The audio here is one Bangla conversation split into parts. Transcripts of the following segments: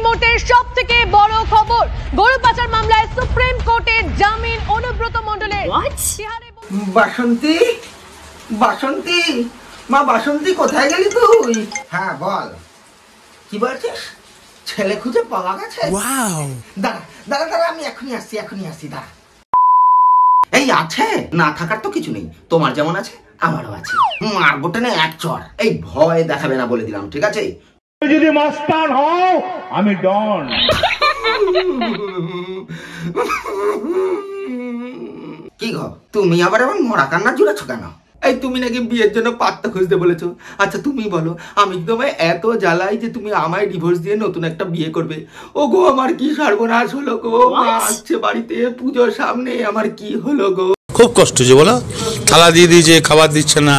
এই মুহূর্তের সবথেকে বড় খবর, গরু পাচার মামলায় সুপ্রিম কোর্টের জামিন অনুব্রত মণ্ডলের। বাসন্তী, বাসন্তী, মা বাসন্তী কোথায় গেলি তুই? হ্যাঁ বল, কি বলছিস? ছেলে খুঁজে পাওয়া গেছে? দাঁড়া দাঁড়া দাঁড়া, আমি এখনই আসছি দাঁড়া। এই আছে, না থাকার তো কিছু নেই, তোমার যেমন আছে আমারও আছে। মারবো টেনে এক চড়। এই ভয় দেখাবে না বলে দিলাম, ঠিক আছে? যদি মাস্টার হও আমি ডন। কি গো, তুমি আবার এমন মরা কান্না জুড়েছো কেন? এই তুমি নাকি বিয়ের জন্য পাত্তা খুঁজতে বলেছো। আচ্ছা তুমি বলো, আমি তোমায় এত জ্বালাই যে তুমি আমায় ডিভোর্স দিয়ে নতুন একটা বিয়ে করবে। ও গো, আমার কি সর্বনাশ হলো গো। আসছে বাড়িতে, পুজোর সামনে, আমার কি হলো গো। খুব কষ্ট হচ্ছে বলো, থালা দিয়ে দিয়েছে, খাবার দিচ্ছে না।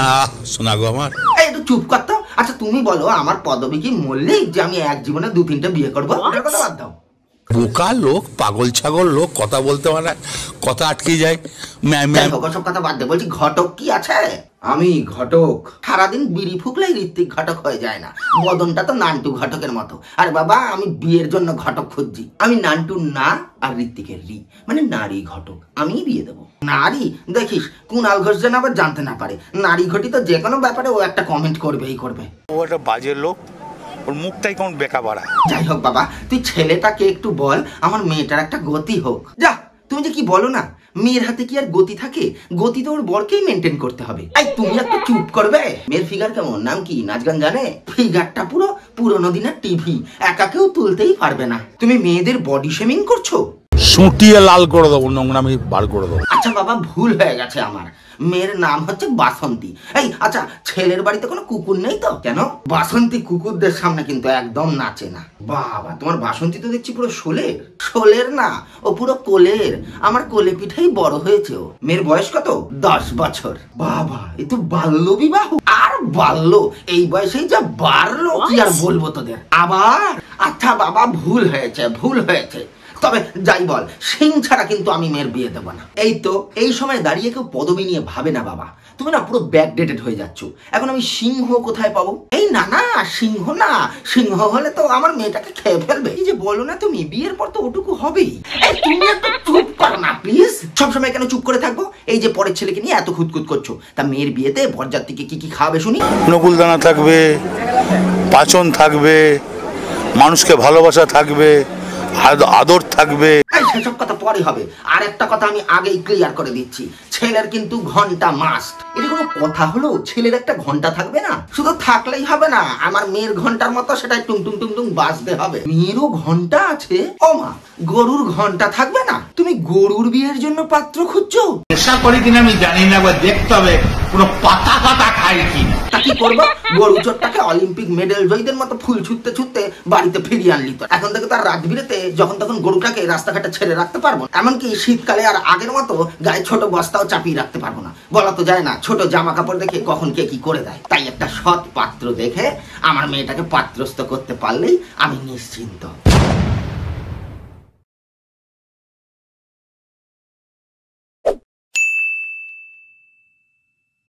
শোনা গো আমার। এই একটু চুপ করতো। আচ্ছা তুমি বলো, আমার পদবী কি মল্লিক যে আমি এক জীবনে 2-3টা বিয়ে করবো? কথা বাদ দাও। বোকা লোক, পাগল ছাগল লোক, কথা বলতে পারে, কথা আটকে যায়। সব কথা বাদ দে, বলছি ঘটক কি আছে? আমি ঘটক, সারাদিন বিড়ি ফুকলেই ঋত্বিক ঘটক হয়ে যায় না? বদনটা তো নান্টু ঘটকের মতো। আর বাবা, আমি বিয়ের জন্য ঘটক খুঁজছি। আমি নান্টুর না আর ঋত্বিকের রি, মানে নারী ঘটক। আমি বিয়ে দেবো। নারী দেখিস, কুণাল ঘোষ যেন আবার জানতে না পারে। নারী ঘটিত যে কোনো ব্যাপারে ও একটা কমেন্ট করবেই করবে। ও একটা বাজে লোক, ওর মুখটাই কেমন বেকা বাড়া। যাই হোক বাবা, তুই ছেলেটাকে একটু বল আমার মেয়েটার একটা গতি হোক। যা, তুমি যে কি বলো না, মেয়ের হাতে কি আর গতি থাকে? গতি তো ওর বরকেই মেনটেন করতে হবে। এই তুমি একটু চুপ করবে? মেয়ের ফিগার কেমন, নাম কি, নাচ গান জানে? ফিগারটা পুরো পুরোনো দিনের টিভি, একা কেউ তুলতেই পারবে না। তুমি মেয়েদের বডি শেমিং করছো। সুটিয়ে লাল করে দেবো, নোংরামি বার করে দেবো। আচ্ছা বাবা, ভুল হয়ে গেছে আমার। মেয়ের নাম হচ্ছে বাসন্তী। এই আচ্ছা, ছেলের বাড়িতে কোনো কুকুর নেই তো? কেন? বাসন্তী কুকুরদের সামনে কিন্তু একদম নাচে না। বাবা, তোমার বাসন্তী তো দেখছি পুরো শোলের। শোলের না, ও পুরো কোলের। আমার কোলে পিঠেই বড় হয়েছে ও। মেয়ের বয়স কত? 10 বছর। বাবা, এ তো বাল্য বিবাহ। আর বাল্য, এই বয়সেই যা বাড়লো, কি আর বলবো তোদের। আবার আচ্ছা বাবা, ভুল হয়েছে। তবে যাই বল, সিং ছাড়া কিন্তু আমি মেয়ের বিয়ে দেবো না। এই তো, এই সময় দাঁড়িয়ে কেউ পদবী নিয়ে ভাবে না বাবা। তুমি না পুরো ব্যাকডেটেড হয়ে যাচ্ছ। এখন আমি সিংহ কোথায় পাবো? এই না না, সিংহ না, সিংহ হলে তো আমার মেয়েটাকে খেয়ে ফেলবে। এই যে বলো না তুমি, বিয়ের পর তো ওটুকু হবেই। এই তুমি একটু চুপ করো না প্লিজ। সবসময় কেন চুপ করে থাকবো? এই যে পরের ছেলেকে নিয়ে এত খুঁতখুত করছো, তা মেয়ের বিয়েতে বরযাত্রীকে কি কি খাওয়াবে শুনি? নকুলদানা থাকবে, পাচন থাকবে, মানুষকে ভালোবাসা থাকবে, আদর থাকবে। সেসব কথা পরে হবে। আর একটা কথা আমি আগেই ক্লিয়ার করে দিচ্ছি, ছেলের কিন্তু ঘন্টা মাস্ট। এটা কোনো কথা হলো? ছেলের একটা ঘন্টা থাকবে না? শুধু থাকলেই হবে না, আমার মেয়ের ঘন্টার মতো সেটাই টুং টুং টুং টুং বাজতে হবে। মেয়েরও ঘন্টা আছে? ও মা, গরুর ঘন্টা থাকবে না? তুমি গরুর বিয়ের জন্য পাত্র খুঁজছো? নেশা করি কিনা আমি জানি না, বা দেখতে হবে পুরো পাতা পাতা খাই কিনা। তা কি করবো? গরু চোরটাকে অলিম্পিক মেডেল জয়ীদের মতো ফুল ছুটতে ছুটতে বাড়িতে ফিরিয়ে আনলি তো। এখন থেকে তার রাত বিরেতে যখন তখন গরুটাকে রাস্তাঘাটে ছেড়ে রাখতে পারবো। এমনকি শীতকালে আর আগের মতো গায়ে ছোট বস্তাও চাপিয়ে রাখতে পারবো না। বলা তো যায় না, ছোট জামা কাপড় দেখে কখন কে কি করে দেয়। তাই একটা সৎ পাত্র দেখে আমার মেয়েটাকে পাত্রস্থ করতে পারলেই আমি নিশ্চিন্ত।